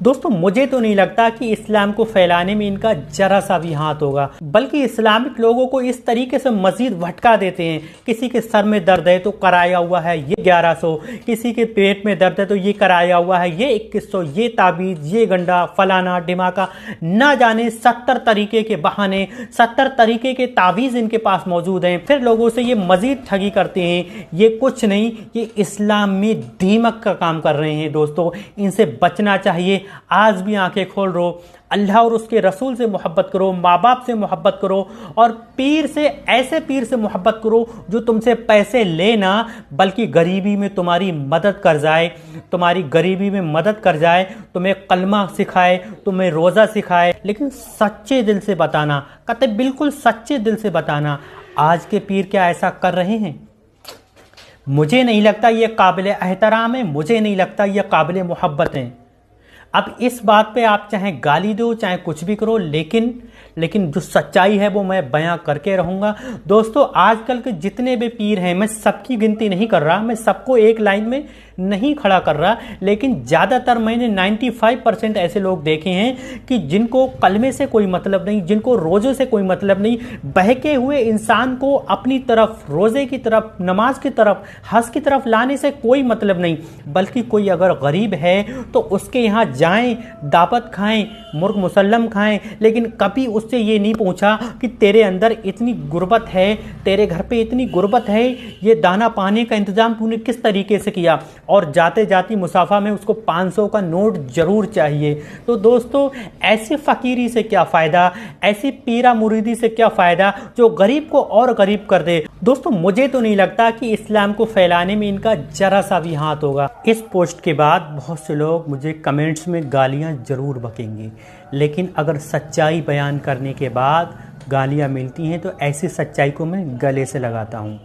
दोस्तों मुझे तो नहीं लगता कि इस्लाम को फैलाने में इनका जरा सा भी हाथ होगा, बल्कि इस्लामिक लोगों को इस तरीके से मजीद भटका देते हैं। किसी के सर में दर्द है तो कराया हुआ है ये 1100, किसी के पेट में दर्द है तो ये कराया हुआ है ये 2100, ये ताबीज, ये गंडा, फलाना ढिमाका, ना जाने 70 तरीके के बहाने, 70 तरीके के तावीज़ इनके पास मौजूद हैं। फिर लोगों से ये मजीद ठगी करते हैं। ये कुछ नहीं, ये इस्लाम में दीमक का काम कर रहे हैं। दोस्तों इनसे बचना चाहिए। आज भी आंखें खोल लो, अल्लाह और उसके रसूल से मोहब्बत करो, माँ बाप से मोहब्बत करो, और पीर से, ऐसे पीर से मोहब्बत करो जो तुमसे पैसे लेना बल्कि गरीबी में तुम्हारी मदद कर जाए, तुम्हारी गरीबी में मदद कर जाए, तुम्हें कलमा सिखाए, तुम्हें रोज़ा सिखाए, लेकिन सच्चे दिल से बताना, कहते बिल्कुल सच्चे दिल से बताना। आज के पीर क्या ऐसा कर रहे हैं? मुझे नहीं लगता ये काबिल एहतराम है, मुझे नहीं लगता ये काबिल मोहब्बत है। अब इस बात पे आप चाहे गाली दो चाहे कुछ भी करो, लेकिन जो सच्चाई है वो मैं बयां करके रहूंगा। दोस्तों आजकल के जितने भी पीर हैं, मैं सबकी गिनती नहीं कर रहा, मैं सबको एक लाइन में नहीं खड़ा कर रहा, लेकिन ज़्यादातर मैंने 95% ऐसे लोग देखे हैं कि जिनको कलमे से कोई मतलब नहीं, जिनको रोज़े से कोई मतलब नहीं, बहके हुए इंसान को अपनी तरफ, रोज़े की तरफ, नमाज की तरफ, हज की तरफ लाने से कोई मतलब नहीं, बल्कि कोई अगर गरीब है तो उसके यहाँ जाएं, दावत खाएं, मुर्ग मुसल्लम खाएं, लेकिन कभी उससे ये नहीं पूछा कि तेरे अंदर इतनी गुर्बत है, तेरे घर पे इतनी गुर्बत है, ये दाना पाने का इंतजाम तूने किस तरीके से किया, और जाते जाती मुसाफा में उसको 500 का नोट जरूर चाहिए। तो दोस्तों ऐसी फ़कीरी से क्या फ़ायदा, ऐसी पीरा मुरीदी से क्या फ़ायदा जो गरीब को और गरीब कर दे। दोस्तों मुझे तो नहीं लगता कि इस्लाम को फैलाने में इनका जरा सा भी हाथ होगा। इस पोस्ट के बाद बहुत से लोग मुझे कमेंट्स में गालियां जरूर बकेंगे, लेकिन अगर सच्चाई बयान करने के बाद गालियां मिलती हैं तो ऐसी सच्चाई को मैं गले से लगाता हूं।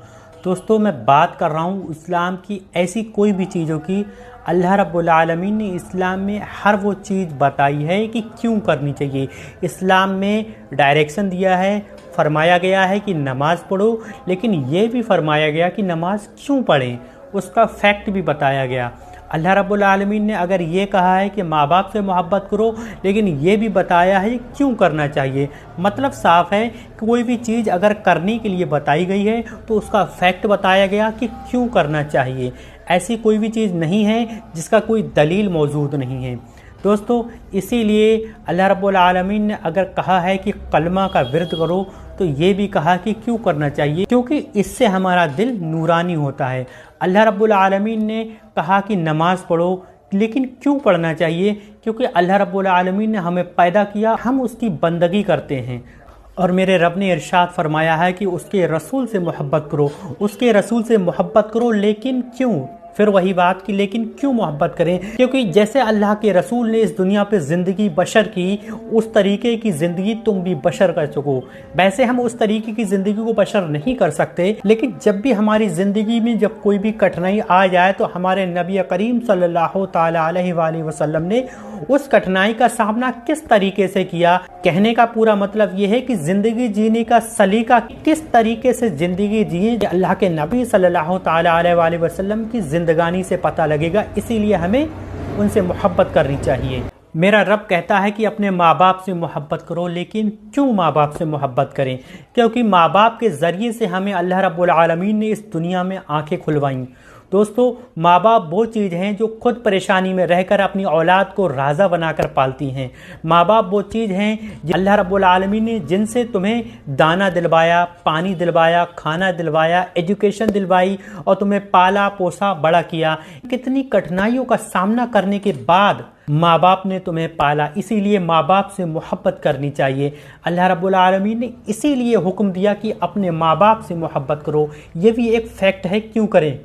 दोस्तों मैं बात कर रहा हूं इस्लाम की ऐसी कोई भी चीज़ों की। अल्लाह रब्बुल आलमीन ने इस्लाम में हर वो चीज़ बताई है कि क्यों करनी चाहिए। इस्लाम में डायरेक्शन दिया है, फरमाया गया है कि नमाज़ पढ़ो, लेकिन ये भी फरमाया गया कि नमाज क्यों पढ़ें, उसका फैक्ट भी बताया गया। अल्लाह रब्बुल आलमीन ने अगर ये कहा है कि माँ बाप से मोहब्बत करो, लेकिन ये भी बताया है क्यों करना चाहिए। मतलब साफ है कि कोई भी चीज़ अगर करने के लिए बताई गई है तो उसका फैक्ट बताया गया कि क्यों करना चाहिए। ऐसी कोई भी चीज़ नहीं है जिसका कोई दलील मौजूद नहीं है। दोस्तों इसीलिए अल्लाह रब्बुल आलमीन ने अगर कहा है कि कलमा का विर्द करो तो ये भी कहा कि क्यों करना चाहिए, क्योंकि इससे हमारा दिल नूरानी होता है। अल्लाह रब्बुल आलमीन ने कहा कि नमाज़ पढ़ो, लेकिन क्यों पढ़ना चाहिए? क्योंकि अल्लाह रब्बुल आलमीन ने हमें पैदा किया, हम उसकी बंदगी करते हैं, और मेरे रब ने इरशाद फरमाया है कि उसके रसूल से मोहब्बत करो, उसके रसूल से मोहब्बत करो, लेकिन क्यों? फिर वही बात कि लेकिन क्यों मोहब्बत करें? क्योंकि जैसे अल्लाह के रसूल ने इस दुनिया पे ज़िंदगी बशर की, उस तरीके की ज़िंदगी तुम भी बशर कर सको। वैसे हम उस तरीके की ज़िंदगी को बशर नहीं कर सकते, लेकिन जब भी हमारी ज़िंदगी में जब कोई भी कठिनाई आ जाए तो हमारे नबी करीम सल्लल्लाहु ताला अलैहि वसल्लम ने उस कठिनाई का सामना किस तरीके से किया। कहने का पूरा मतलब यह है कि ज़िंदगी जीने का सलीका किस तरीके से ज़िंदगी जिए, अल्लाह के नबी सल्लल्लाहु ताला अलैहि वसल्लम की जिंदगानी से पता लगेगा। इसीलिए हमें उनसे मोहब्बत करनी चाहिए। मेरा रब कहता है कि अपने माँ बाप से मोहब्बत करो, लेकिन क्यों माँ बाप से मोहब्बत करें? क्योंकि माँ बाप के ज़रिए से हमें अल्लाह रब्बुल आलमीन ने इस दुनिया में आंखें खुलवाईं। दोस्तों माँ बाप वो चीज़ हैं जो खुद परेशानी में रहकर अपनी औलाद को राज़ा बनाकर पालती हैं। माँ बाप वो चीज़ हैं अल्लाह रब्बुल आलमीन ने जिनसे तुम्हें दाना दिलवाया, पानी दिलवाया, खाना दिलवाया, एजुकेशन दिलवाई, और तुम्हें पाला पोसा बड़ा किया। कितनी कठिनाइयों का सामना करने के बाद माँ बाप ने तुम्हें पाला, इसीलिए माँ बाप से मोहब्बत करनी चाहिए। अल्लाह रब्बुल आलमीन ने इसीलिए हुक्म दिया कि अपने माँ बाप से मोहब्बत करो। ये भी एक फैक्ट है, क्यों करें?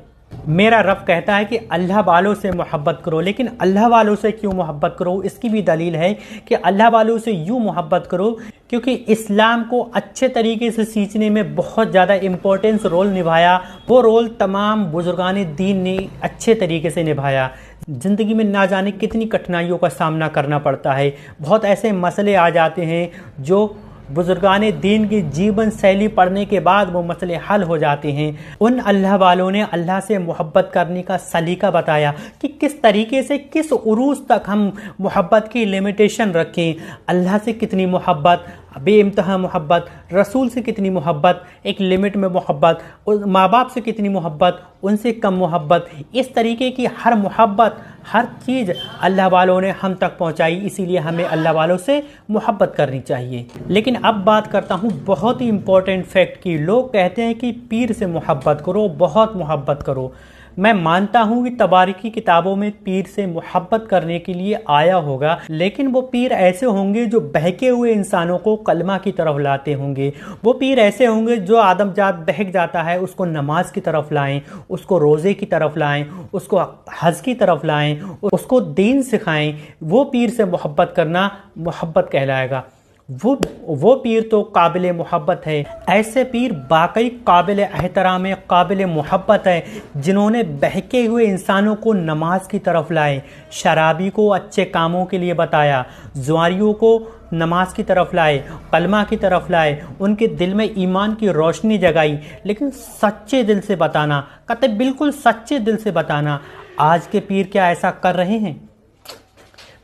मेरा रब कहता है कि अल्लाह वालों से मोहब्बत करो, लेकिन अल्लाह वालों से क्यों मोहब्बत करो? इसकी भी दलील है कि अल्लाह वालों से यूँ मोहब्बत करो क्योंकि इस्लाम को अच्छे तरीके से सींचने में बहुत ज़्यादा इम्पोर्टेंस रोल निभाया। वो रोल तमाम बुजुर्गान दीन ने अच्छे तरीके से निभाया। ज़िंदगी में ना जाने कितनी कठिनाइयों का सामना करना पड़ता है। बहुत ऐसे मसले आ जाते हैं जो बुजुर्गान दीन की जीवन शैली पढ़ने के बाद वो मसले हल हो जाते हैं। उन अल्लाह वालों ने अल्लाह से मोहब्बत करने का सलीका बताया कि किस तरीके से, किस उरूज तक हम मोहब्बत की लिमिटेशन रखें। अल्लाह से कितनी मोहब्बत, बेइंतहा मोहब्बत, रसूल से कितनी मोहब्बत, एक लिमिट में मोहब्बत, माँ बाप से कितनी मोहब्बत, उनसे कम मोहब्बत, इस तरीके की हर मोहब्बत, हर चीज़ अल्लाह वालों ने हम तक पहुँचाई। इसीलिए हमें अल्लाह वालों से मोहब्बत करनी चाहिए। लेकिन अब बात करता हूँ बहुत ही इम्पोर्टेंट फैक्ट की। लोग कहते हैं कि पीर से मोहब्बत करो, बहुत मोहब्बत करो। मैं मानता हूँ कि तबारिकी किताबों में पीर से मोहब्बत करने के लिए आया होगा, लेकिन वो पीर ऐसे होंगे जो बहके हुए इंसानों को कलमा की तरफ लाते होंगे। वो पीर ऐसे होंगे जो आदमजात बहक जाता है उसको नमाज की तरफ लाएं, उसको रोज़े की तरफ लाएं, उसको हज की तरफ लाएं, उसको दीन सिखाएं। वो पीर से मोहब्बत करना मोहब्बत कहलाएगा। वो पीर तो काबिल मोहब्बत है। ऐसे पीर वाकई काबिल एहतराम, काबिल मोहब्बत है, जिन्होंने बहके हुए इंसानों को नमाज की तरफ लाए, शराबी को अच्छे कामों के लिए बताया, जुआरियों को नमाज की तरफ लाए, कलमा की तरफ लाए, उनके दिल में ईमान की रोशनी जगाई। लेकिन सच्चे दिल से बताना, कहते बिल्कुल सच्चे दिल से बताना। आज के पीर क्या ऐसा कर रहे हैं?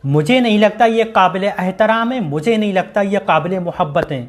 मुझे नहीं लगता ये काबिल एहतराम है, मुझे नहीं लगता ये काबिल मोहब्बत है।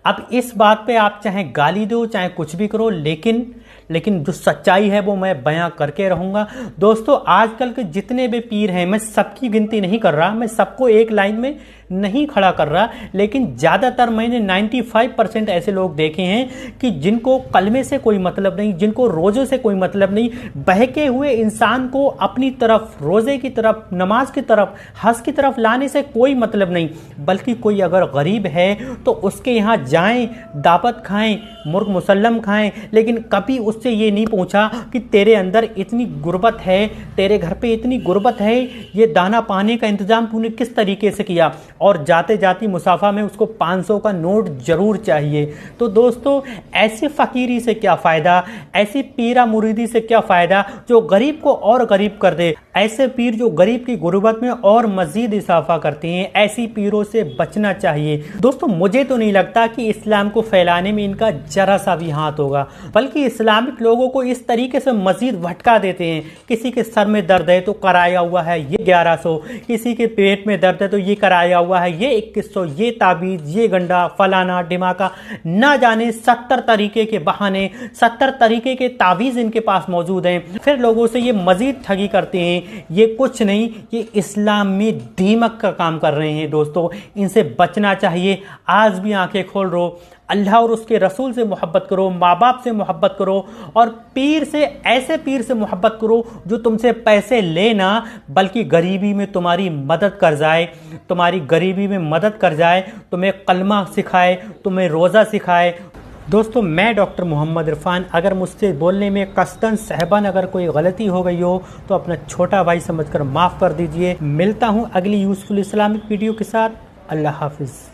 अब इस बात पे आप चाहे गाली दो, चाहे कुछ भी करो, लेकिन जो सच्चाई है वो मैं बयां करके रहूँगा। दोस्तों, आजकल के जितने भी पीर हैं, मैं सबकी गिनती नहीं कर रहा, मैं सबको एक लाइन में नहीं खड़ा कर रहा, लेकिन ज़्यादातर मैंने 95% ऐसे लोग देखे हैं कि जिनको कलमे से कोई मतलब नहीं, जिनको रोज़ों से कोई मतलब नहीं, बहके हुए इंसान को अपनी तरफ, रोज़े की तरफ, नमाज की तरफ, हज की तरफ लाने से कोई मतलब नहीं। बल्कि कोई अगर गरीब है तो उसके यहाँ जाएं, दावत खाएं, मुर्ग मुसल्लम खाएं, लेकिन कभी उससे ये नहीं पूछा कि तेरे अंदर इतनी गुर्बत है, तेरे घर पे इतनी गुर्बत है, ये दाना पानी का इंतजाम तूने किस तरीके से किया। और जाते जाती मुसाफा में उसको 500 का नोट जरूर चाहिए। तो दोस्तों, ऐसी फ़कीरी से क्या फ़ायदा, ऐसी पीरा मुरीदी से क्या फ़ायदा जो गरीब को और गरीब कर दे। ऐसे पीर जो गरीब की गुर्बत में और मज़ीद इजाफा करते हैं, ऐसी पीरों से बचना चाहिए। दोस्तों, मुझे तो नहीं लगता कि इस्लाम को फैलाने में इनका जरा सा भी हाथ होगा, बल्कि इस्लामिक लोगों को इस तरीके से मज़ीद भटका देते हैं। किसी के सर में दर्द है तो कराया हुआ है ये 1100, किसी के पेट में दर्द है तो ये कराया हुआ है ये 2100, ये ताबीज़, ये गंडा, फलाना ढिमाका, ना जाने 70 तरीके के बहाने, 70 तरीके के तावीज़ इनके पास मौजूद हैं। फिर लोगों से ये मज़ीद ठगी करते हैं। ये कुछ नहीं, ये इस्लाम में दीमक का काम कर रहे हैं। दोस्तों, इनसे बचना चाहिए। आज भी आंखें खोल लो, अल्लाह और उसके रसूल से मोहब्बत करो, माँ बाप से मोहब्बत करो, और पीर से, ऐसे पीर से मोहब्बत करो जो तुमसे पैसे लेना बल्कि गरीबी में तुम्हारी मदद कर जाए, तुम्हारी गरीबी में मदद कर जाए, तुम्हें कलमा सिखाए, तुम्हें रोज़ा सिखाए। दोस्तों, मैं डॉक्टर मोहम्मद इरफान, अगर मुझसे बोलने में कस्तन सहबन अगर कोई गलती हो गई हो तो अपना छोटा भाई समझकर माफ़ कर दीजिए। मिलता हूँ अगली यूज़फुल इस्लामिक वीडियो के साथ। अल्लाह हाफिज़।